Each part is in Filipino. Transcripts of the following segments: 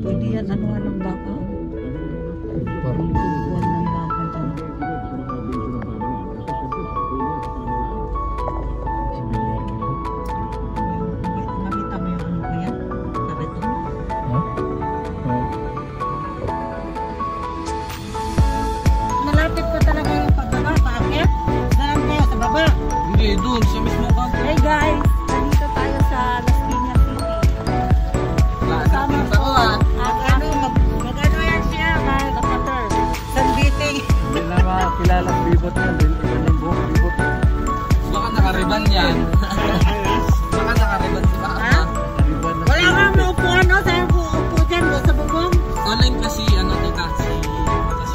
Pwede yan, ano ng baka. Parang tubuan ng baka dyan. Nakita mo yung ano ko yan? Kariton? Malapit pa talaga yung pagbaba, paakyat? Saan kayo? Sa baba? Hindi, doon, sa mismo kanto. Hey guys! Nandito tayo sa Las Piñas City. Kasama ko. Mag-ano yan siya? Mag-kapatid. Sanbiting. Hindi na makilalang bibot na. Iba ng buhok bibot. Baka nakariban yan. Baka nakariban si Baka. Ha? Wala kang maupuan, no? Saan ko upo dyan? Sa bubong? Online kasi, ano tita, si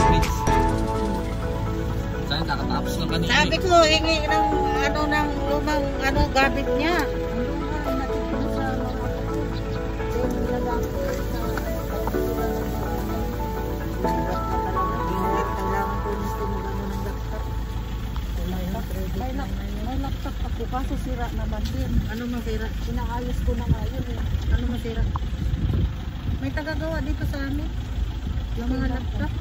Pits. Saan nakatapos na kanina. Sabi ko, hingi ng ano ng lumang ano gamit niya. Ang lumang natipid sa mga yung nilagamit sa may laptop ako kaso sira naman din. Ano masira? Inaayos ko na ngayon eh. Ano masira? May tagagawa dito sa amin. Yung mga laptop.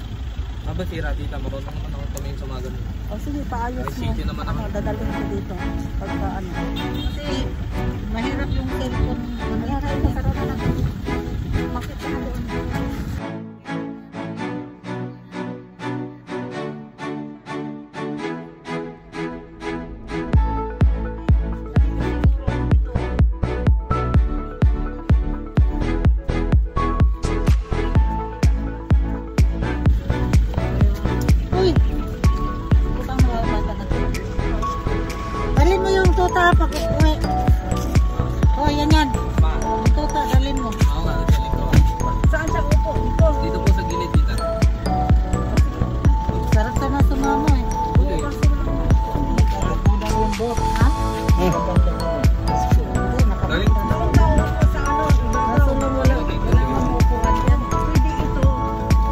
Mabasira tita, marunong naman ako tumingin sa mga ganun. O sige, paayos Ay, mo. city naman Ano, naman. dadalhin ko dito. Pagka ano. Kasi mahirap yung cellphone. Mahirap yung sarap na. Bakit ka na doon? Dalhin mo yung tuta pag uwi. Oh, yan yan. Yung tuta, dalhin mo. Oo nga, nagaling ko. Saan siya upo? Dito. Dito po sa gilid tita. Sarap ka na sumama eh. Okay. Sarap mo daw yung boat, ha? Hindi, Galing. Nasunod mo lang. Wala kang upuan yan. Pwede ito.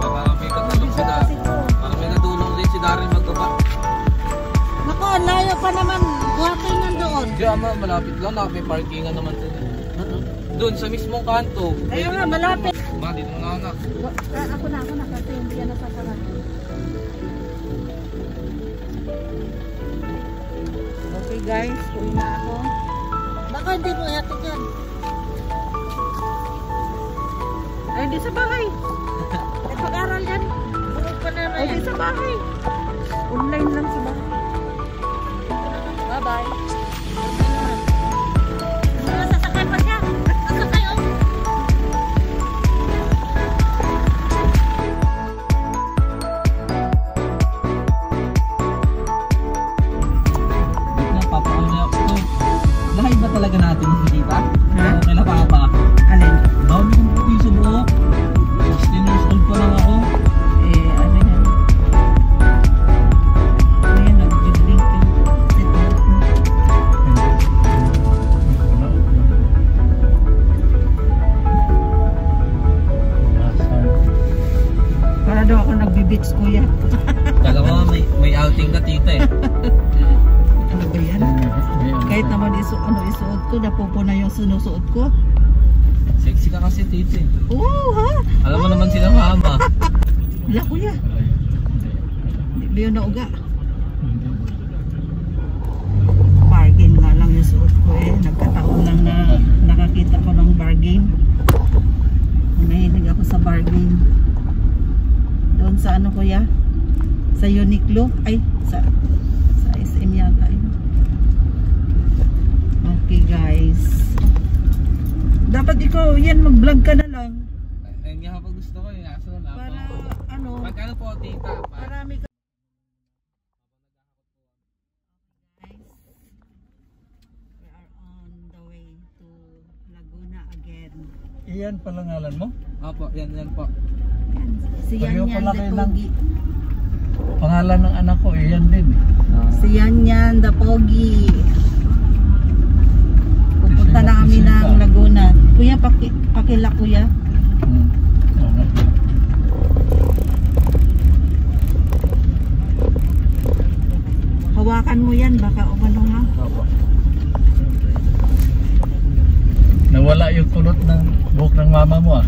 Para may katulong si Daryl. Para may katulong din si Daryl magbaba. Naku, ang layo pa naman. Buhatin nandoon. Di ama, malapit lang. May parkingan naman sa doon sa mismong kanto. Kaya nga, malapit. Ma, dito mo na anak. Ako na. Kasi hindi yan nasasaran. Okay guys, uwi na ako. Baka hindi mo ihatid yan. Ay, di sa bahay. Ay, pag-aral yan. Bukod pa naman. Ay, di sa bahay. Online lang sa bahay. Bye-bye. Sasakay pa siya. Sasakay, oh. Lahay ba talaga natin si tita? Ha? May napapa. Alin? Dami kong puti sa buhok. 16 years old pa lang ako. Ano yan? Ano yan? Nag-drink ka. Para daw ako nagbi-beach, kuya. Kala ko may outing ka tita eh. Ano ba yan? Kahit naman isuot ko, napupuna yung sinusuot ko. Sexy ka kasi tita eh. Oo, ha? Alam mo naman sila mama. Wala, kuya. Hindi ba yun nauga? Bargain nga lang yung suot ko eh. Nagkataon lang na nakakita ko ng bargain. Nahilig ako sa bargain. Doon sa ano, kuya? Sa Uniqlo? Ay, sa SM yata yun. Okay guys. Dapat ikaw yan, mag-vlog ka na lang. Ayun nga pa gusto ko eh. Kaso wala Para pa. ano, Magkano po tita? marami ka. We are on the way to Laguna again. Iyan pala ngalan mo? Opo, yan po. Si Yan Ayaw Yan pala the kayo Pogi. Pangalan ng anak ko, iyan din. Si Yan Yan the Pogi. Pupunta na kami ng Laguna. Kuya, pakila kuya. Hawakan mo yan, baka umano nga. Nawala yung kulot ng buhok ng mama mo ah.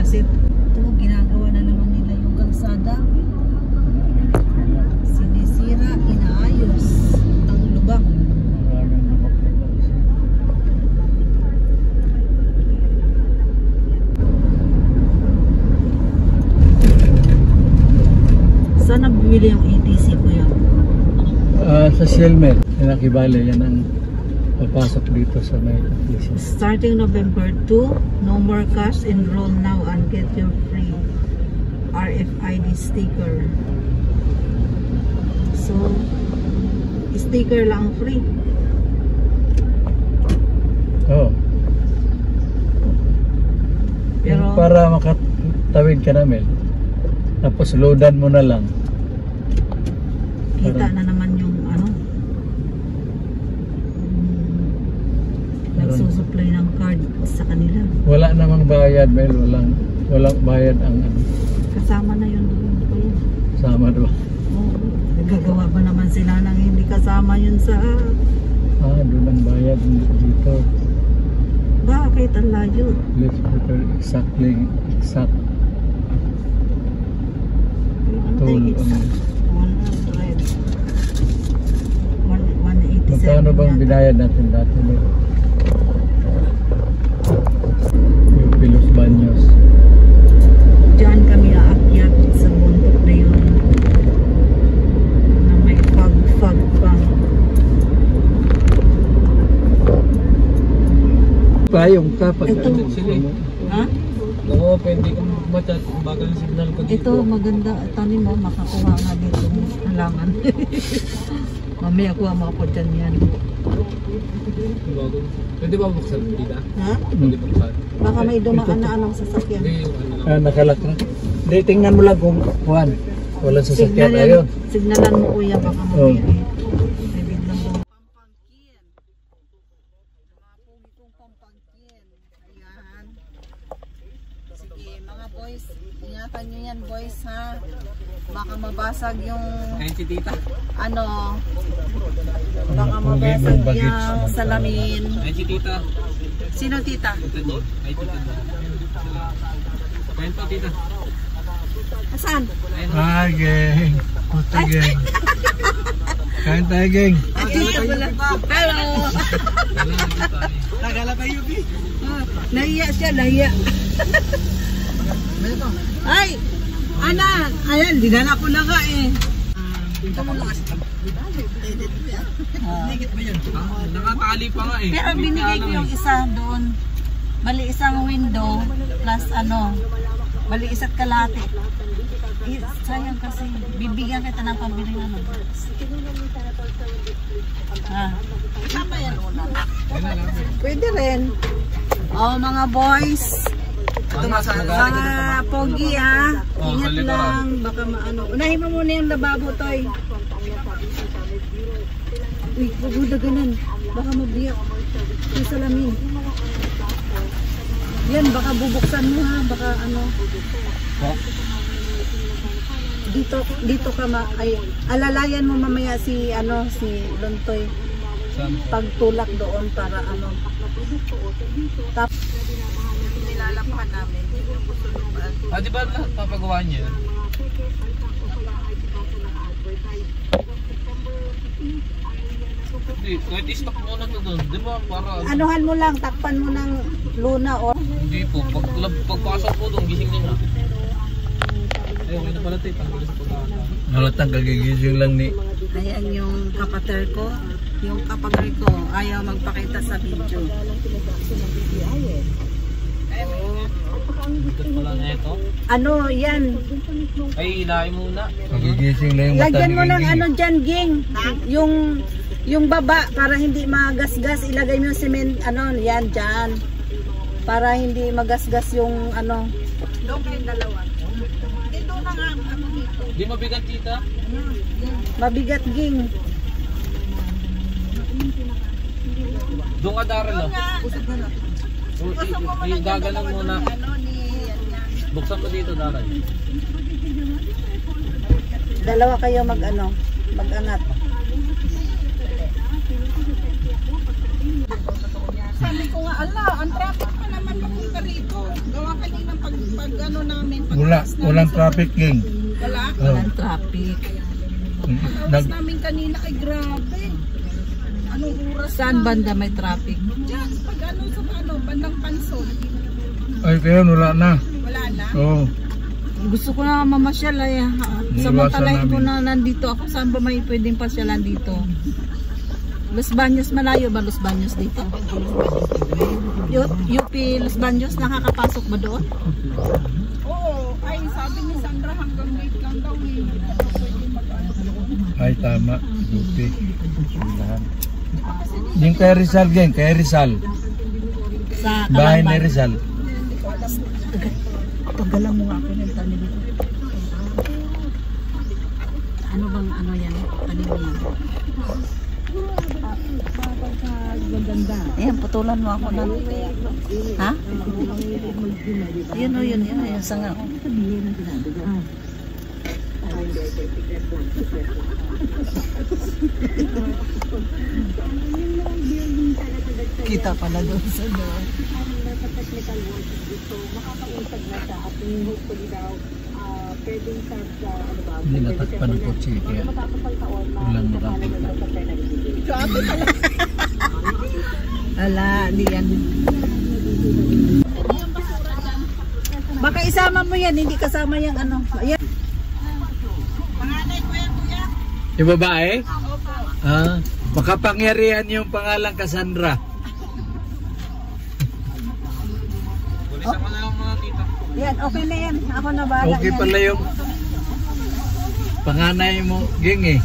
exit. Ito, ginagawa na naman nila yung kalsada. Sinisira, inaayos ang lubak. Maraming lubak na kasi. Saan nabili yung ETC ko yan? Sa Shellmet, nakibali yan ang papasok dito sa may ETC. Starting November 2, no more cash, enroll now and get your free RFID sticker. So, sticker lang free. Oo. Pero, Yung para makatawid ka namin. Tapos loadan mo na lang. kita na naman yung ano, nagsusupply ng card sa kanila. Wala namang bayad, Mel. Walang bayad ang ano. Kasama na yun doon pa yun. Sama doon. Oo. Nagagawa ba naman sila nang hindi kasama yun sa... Doon ang bayad dito. Bakit ang layo? Let's prepare exact Ano toll. tayo? 187. Magkano bang binayad natin dati, Mel? Yung Pilos Baños. Diyan kami aakyat sa bundok na yun na may fog pa. Payong ka pag Ito. Ha? Oo, pwede kang batat. Bagal yung signal ko dito. Ito maganda. Tanim mo, makakuha nga dito ng halaman. Mamaya kuha mga po dyan yan. Bago. Pwede ba buksan dito? Ha? Pwede buksan. Baka may dumaan na anong sasakyan. Hindi yung ano lang. Nakalak na. Hindi, tingnan mo lang kung kuhan. Walang sasakyan. Ayun. Signalan mo kuya, baka mamaya eh. May biglang dumaan. Pampangkin. Mga pugi kong pampangkin. Ayan. Sige, mga boys. Ingatan nyo yan, boys, ha? Baka mabasag yung Ayun si tita. ano. Baka Pugi, mabasag may bagets. yung salamin. Ayun si tita. Sino tita? Tita doon. Ay, tita doon. Ayun po, tita. Asan? Ayun. Hi, gang. Puta, gang. Kain tayo, gang. Hello! Nagala pa yung Nahiya siya, nahiya. Ay! Anak! Ayan, dinala ko na nga eh. Ito mo lang. Ligit ba yan? Nakatali pa nga eh. Pero binigay ko yung isa doon. Bali isang window plus ano, bali isa't kalate. Sayang kasi, bibigyan kita ng pambili ng ano. Tama yan una. Pwede rin. Oh mga boys. Mga pogi ha. Ingat lang. Baka maano. Unahin mo muna yung lababo, Toy. Uy, paguda ganun. Baka mabiyak. Yung salamin. Yan, baka bubuksan mo ha. Baka ano. Dito ka ay alalayan mo mamaya si ano si Lontoy. Pagtulak doon para ano. Tapos nilalampahan namin. Di ba lahat papagawa niya? Hindi, kahit i-stock muna to doon. Di ba para... Anuhan mo lang, takpan mo ng luna or... Hindi po, pagpasok po doon, gising nila. Ay, okay na pala tayo, tanggal sa pagkakata. Halatang kagigising lang ni. Ayan yung kapater ko. Yung kapater ko, ayaw magpakita sa video. Dito pala na ito. Ano, yan. Ay, ilahin muna. Kagigising lang yung mata Lagyan ni mo ng Gigi. ano dyan, Ging. Yung baba, para hindi magasgas, ilagay mo yung cement, ano, yan, dyan. Para hindi magasgas yung, ano. Doon kayong dalawa. Ito na nga, ano dito. Di mabigat, tita? Mabigat, Ging. Doon ka daral, oh. Gagalang muna. Buksan mo dito, daral. Dalawa kayo mag-angat. Sabi ko nga, ala, ang traffic pa naman papunta rito. Gawa kanina pag ano namin. Walang traffic, Ging. Wala? Oh. Walang traffic. Pagkawas namin kanina ay grabe. Anong oras Saan banda may traffic? Diyan, pag ano sa bandang Pansol. Ay, kaya wala na. Wala na? Oo. Gusto ko na mamasyal ay samantalahin ko na nandito ako. Saan ba may pwedeng pasyalan dito? Los Baños, malayo ba Los Baños dito? UP Los Baños, nakakapasok ba doon? Oo, ay sabi ni Sandra hanggang late lang daw eh. Ay, tama. Dupi. Yung kay Rizal, Ging. Kay Rizal. Sa Bahay ni Calamba. Rizal. Pagalang mo nga ako ng tanim ito. Ano bang ano yan? Tanim yan? Maganda. Ayan, putulan mo ako na. Ha? Yun o, yun. Yung sanga. Kita pala doon sa doon. Hindi natakpan ng kotse kaya walang makakita. Ala, hindi yan. Baka isama mo yan, hindi kasama yung ano. Ayan. Panganay ko yan, kuya. Yung babae? Ah, makapangyarihan yung pangalang Cassandra. Pulisan ko na lang mga tita. Yan, okay na yan. Ako na bahala. Okay yan. pala yung panganay mo, Ging eh.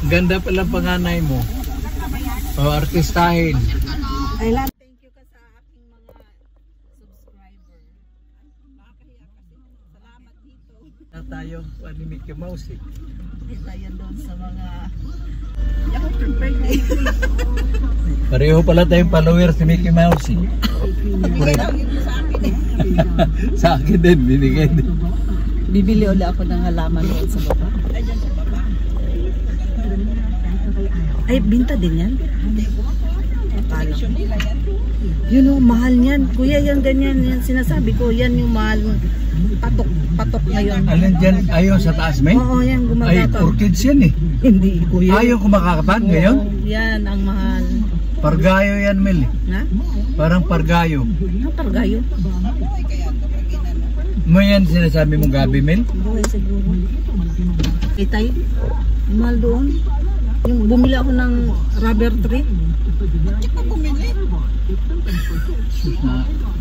Ganda pala panganay mo. O, artistahin. Ay, lang. Thank you ka sa aking mga subscriber. Nakakahiya kasi. Salamat dito. Na tayong ni Mickey Mouse eh. Tayo doon sa mga ako birthday. Pareho pala tayong followers ni Mickey Mouse eh. Correct. Sa akin din, binigay din. Bibili ulit ako ng halaman doon sa baba. Ay, binta din yan? Akala ko. Yun o, mahal niyan. Kuya, yan ganyan. Yan, sinasabi ko, yan yung mahal. Patok ngayon. Alin dyan, ayaw sa taas, may? Oo, yan Ay, gumagato. orchids yan eh. Hindi, kuya. Ayaw kumakakapan ngayon? Oo, yan ang mahal. Pargayo yan, Mel. Na? Parang pargayo. Ang pargayo. Mo yan sinasabi mo gabi, Mel? Buhay siguro. Itay, mahal doon. Yung bumili ako ng rubber tree.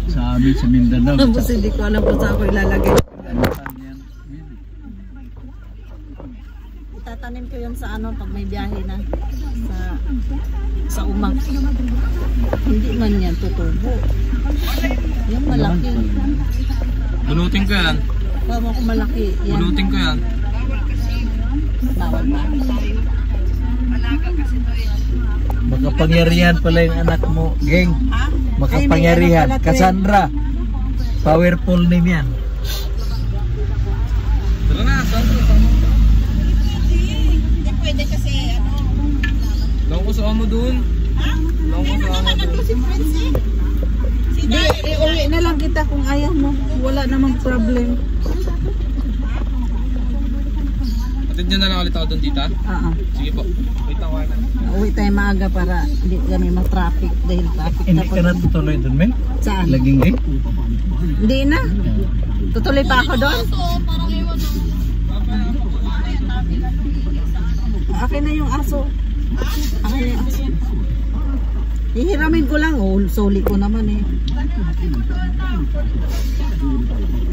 Sa amin sa Mindanao. Tapos hindi ko alam kung saan ko ilalagay. Itatanim ko yun sa ano pag may biyahe na. Sa umang. Hindi man yan tutubo. Yung malaki. Bunutin ko yan. Bawa ko malaki. Yan. Bunutin ko yan. Bawal ba? Makapangyarihan pala yung anak mo, Geng. Makapangyarihan. Ay, may ano pala, Cassandra. Powerful name yan. Tara na, Hindi pwede kasi ano. lang ko sa amo doon. Lang ko sa amo doon. Si Prince eh. Hindi, iuwi na lang kita kung ayaw mo. Wala namang problem. Atid nyo na lang ulit ako doon, tita. Sige po. Wait lang, wala. Uwi tayo maaga para hindi kami ma-traffic dahil traffic. Hindi Tapos- ka na tutuloy doon, Mel? Saan? Laging Geng? Hindi na. Tutuloy pa ako doon. Akin na yung aso. Akin na yung aso. Hihiramin ko lang. Oh, soli ko naman eh.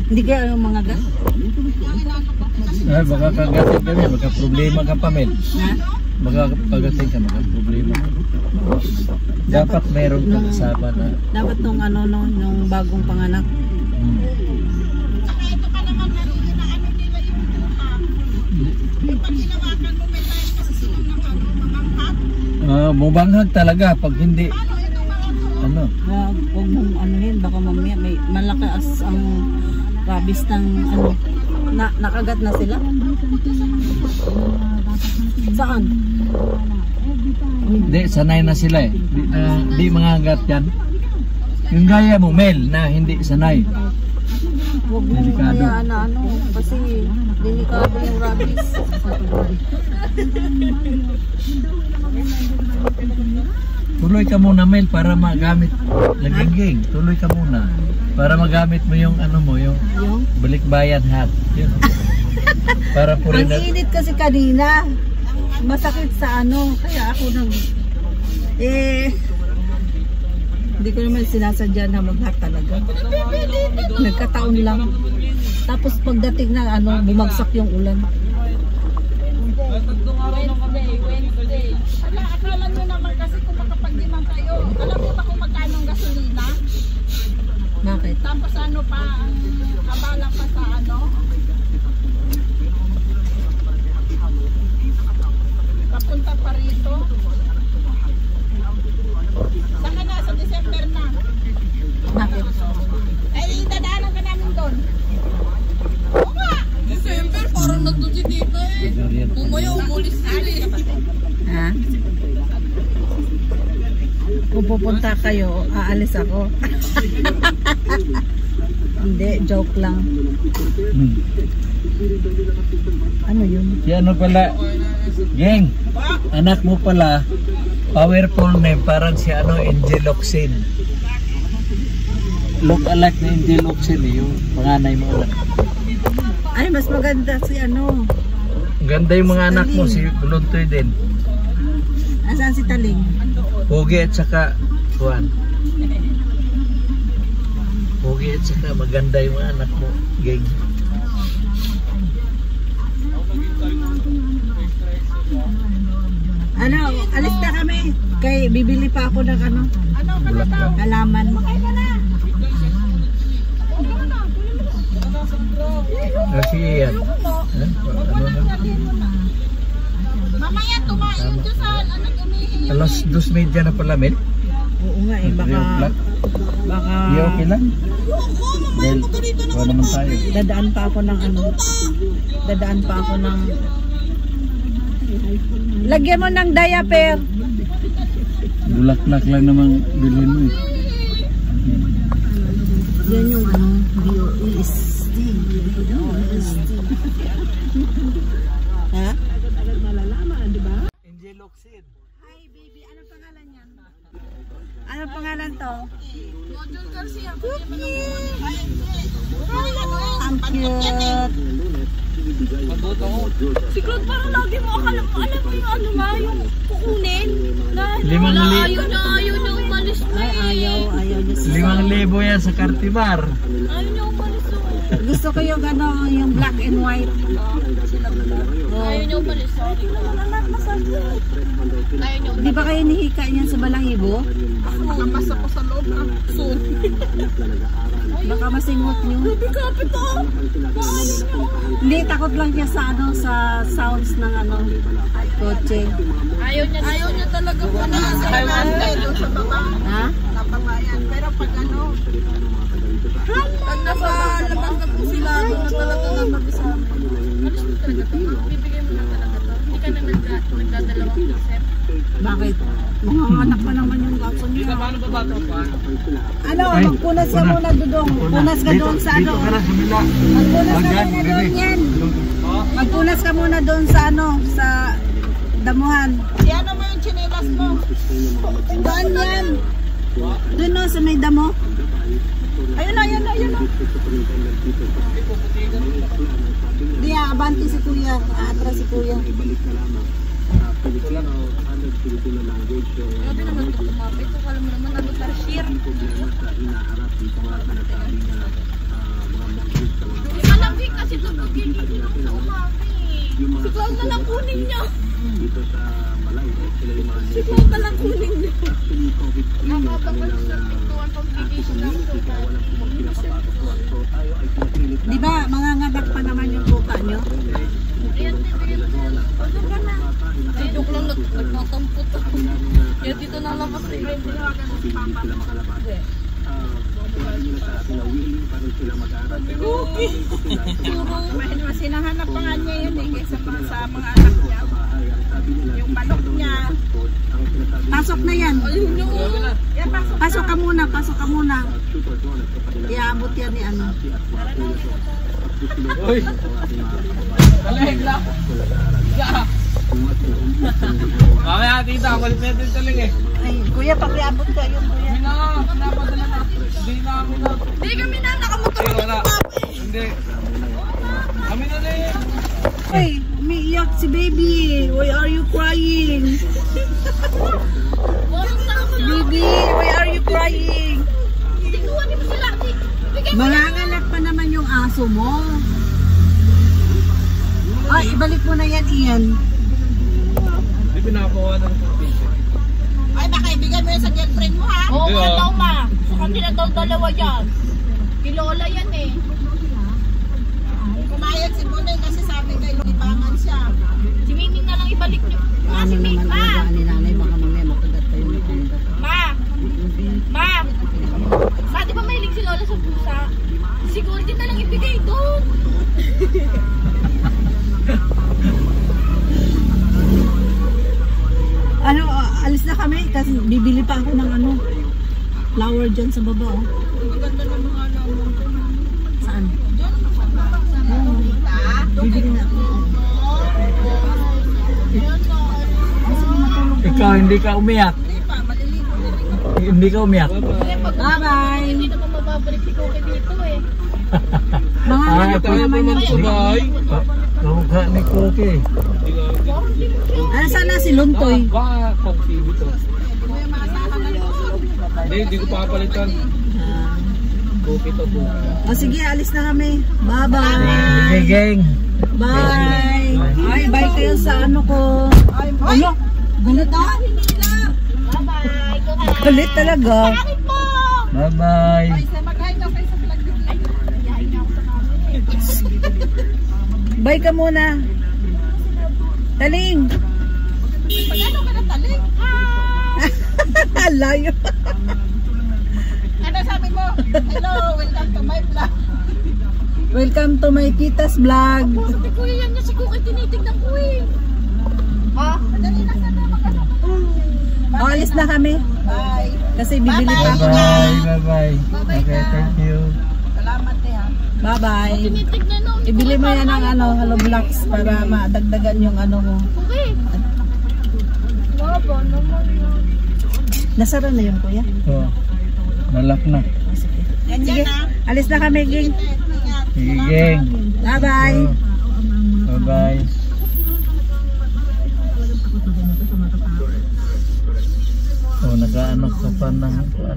Hindi kaya yung mga gas? Ay, baka kagatin kami. Baka problema ka pa, Mel. Ha? Baka pagating ka, baka problema ka. Dapat meron ka kasama na. Dapat nung ano no, yung bagong panganak. Ito ka naman naroon na ano nila yung buka. Pag hinawakan mo may tayo kasi sila nakangkat. Mubanghag talaga pag hindi. Ano? Huwag mong anuhin, baka mamaya may malaki as ang rabies ng ano. Nakagat na sila? Saan? Hindi, sanay na sila eh. Di mga hanggat yan. Yung gaya mo, Mel, na hindi sanay. Huwag mo Delikado. hayaan na ano, kasi delikado yung rabies. Tuloy ka muna, Mel, para magamit. Lagingging, tuloy ka muna. Para magamit mo yung ano mo, yung balikbayan hat. Yun. Para po rin. Ang init kasi kanina. Masakit sa ano, kaya ako hindi ko naman sinasadya na mag-hat talaga. Nagkataon lang. Tapos pagdating ng ano, bumagsak yung ulan. Wednesday. Akala nyo naman kasi kung makapag-demand kayo, alam mo ba kung magkano ang gasolina? Bakit? Tapos ano pa, ang abala pa sa ano? Papunta pa rito. Saka na, sa December na. Bakit? Ay, dadaanan ka namin doon. Oo nga! December, parang nandun si Tita eh. Mamaya umulis sila eh. Ha? Kung pupunta kayo, aalis ako. Hindi, joke lang. Ano yun? Si ano pala, Geng, anak mo pala, powerful name, parang si ano, Angel Oxin. Look alike na Angel Oxin eh, yung panganay mo anak. Ay, mas maganda si ano. Ganda yung mga anak mo, si Buluntoy din. Asan si Taling? Pogi at saka Juan. Pogi at saka maganda yung mga anak mo, Geng. Ano, alis na kami. Kay bibili pa ako ng ano, Bulaklak. halaman. Kasi yan. Ano na? Mamaya tumain dyan sa ano, umihingi. Alas 2:30 na pala, Mel. Oo nga eh, baka Di okay lang? Dahil wala naman tayo. dadaan pa ako ng ano. Dadaan pa ako ng lagyan mo ng diaper. Bulaklak lang naman bilhin mo eh. Yan yung ano, BOEST. Ha? Angel Oxin. Hi baby, anong pangalan niyan? Anong pangalan to? Module Garcia. Ang cute. Si Claude parang lagi mo alam mo yung ano nga, yung kukunin. Limang Ayaw niya umalis na Ay, ayaw niya sa 5,000 yan sa Cartibar. Ayaw niya umalis na. gusto ko yung ano, yung black and white. Ayaw niya umalis na. Ayaw niya Di ba kayo nihika niyan sa Balahibo? Napasok ko sa loob ng soon. Baka masingot niyo. Kapit ako. Hindi, takot lang niya sa ano, sa sounds ng ano, kotse. Ayaw niya talaga pa na doon sa baba. Ha? Napabayan. Pero pag ano, pag nasa labas na po sila, doon na talaga na mag-isa. Alis mo talaga to. Bibigay mo na talaga to. Hindi ka na nagdadalawang isip. Bakit? Mga anak pa naman yung gapo niya. Paano ba bato pa? Ano, magpunas ka muna dudong. Punas ka doon sa ano. Dito ka na sa bila. Magpunas ka Agad, muna bebe. doon yan. Magpunas ka muna doon sa ano, sa damuhan. Yan mo yung chinelas mo. Doon yan. Doon no, sa may damo. Ayun na. Di abanti si kuya. Aatras si kuya. Grabe naman ito kumapit. Kung alam mo naman, ano tarshir. Malanggi kasi ito. Hindi na umami. Si Cloud na lang kunin niya. Si Cloud na lang kunin niya. Nakababal sa pintuan pag-bigation lang. Di ba, mga nganak pa naman yung tuta nyo? Ayan, bibigyan mo na. Ano ka na? Ay, joke lang, nagpatampot ako. Kaya dito nalabas na yun. Tinawagan mo si Papa. Hindi. Sinahanap pa nga niya yun eh, kaysa pa sa mga anak niya. Yung manok niya. Pasok na yan. Pasok ka muna, pasok ka muna. Iabot yan ni ano. Uy! Talig lang! Mamaya tita, kulit na ito talig eh. Ay, kuya, pakiabot ka yun, kuya. Hindi na, pinapadala na. Hindi na kami na. Hindi kami na nakamotor. Ay, wala. Hindi. Kami na rin. Ay, umiiyak si baby. Why are you crying? Baby, why are you crying? Tingnan mo sila. Manganganak pa naman yung aso mo. Ay, ibalik mo na yan, Ian. Hindi pinapawa ng picture. Ay, baka ibigay mo yan sa girlfriend mo, ha? Oo Di nga ba? daw ma. Sa kanila daw dalawa yan. Kilola yan eh. Kumayag si Bunay kasi sabi kayo, libangan siya. Si Miming na lang ibalik niyo. Ma, Ano si Miming. naman Ma! alagaan ni nanay, baka mamaya makagat kayo ng kandat. Ma! Ma! Ma, di ba mahilig si Lola sa pusa? Si Golden na lang ibigay doon. Ano, alis na kami kasi bibili pa ako ng ano, flower dyan sa baba, oh. Maganda ng mga alaman ko. Saan? Bibili na ako. Ikaw hindi ka umiyak. Hindi ka umiyak. Bye-bye! Hindi na pa mababalik si Cookie dito eh. Mga Ah, anak ko naman yan. Sabay. Kamukha ni Cookie. Ano sana si Luntoy? Baka coffee dito. Hindi ko papalitan. Coffee to coffee. O sige, alis na kami. Bye-bye! Sige, gang. Bye! Ay, bye kayo sa ano ko. Ano? Galit ah? Bye-bye. Cookie. Galit talaga. Bakit po? Bye-bye. Yain niya ako sa namin. Bye ka muna. Taling! Pagano ka na taling? Layo. Ano sabi mo? Hello, welcome to my vlog. Welcome to my Tita's vlog. Sabi ko yan niya si Cookie tinitignan ko eh. Ha? Madali na sana makanak. O, alis na kami. Bye. Kasi bibili pa ako. Bye-bye. Bye-bye. Okay, thank you. Salamat eh ha. Bye-bye. Tinitignan no. Ibili mo yan ng ano, Hello Blocks para madagdagan yung ano mo. Okay. Baba naman yun. Nasara na yun, kuya? Oh, nalak na. Sige, alis na kami, Ging. Sige, gang. Bye-bye. Bye-bye. Oh, nag-ano ka pa ng